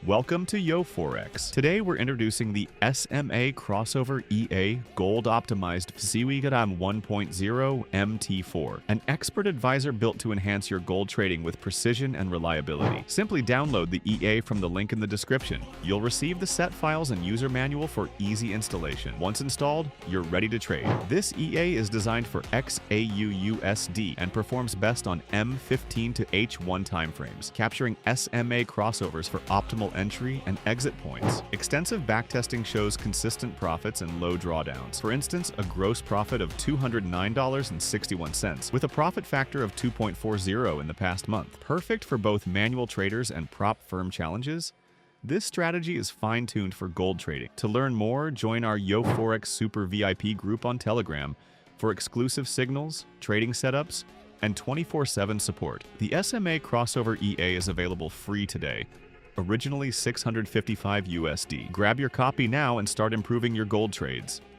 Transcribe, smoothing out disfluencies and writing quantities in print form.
Welcome to YoForex. Today we're introducing the SMA crossover EA gold optimized V1.0 MT4, an expert advisor built to enhance your gold trading with precision and reliability. Simply download the EA from the link in the description. You'll receive the set files and user manual for easy installation. Once installed, you're ready to trade. This EA is designed for XAUUSD and performs best on M15 to H1 timeframes, capturing SMA crossovers for optimal entry and exit points. Extensive backtesting shows consistent profits and low drawdowns. For instance, a gross profit of $209.61 with a profit factor of 2.40 in the past month. Perfect for both manual traders and prop firm challenges. This strategy is fine-tuned for gold trading. To learn more, join our YoForex Super VIP group on Telegram for exclusive signals, trading setups, and 24/7 support. The SMA crossover EA is available free today. Originally $655 USD. Grab your copy now and start improving your gold trades.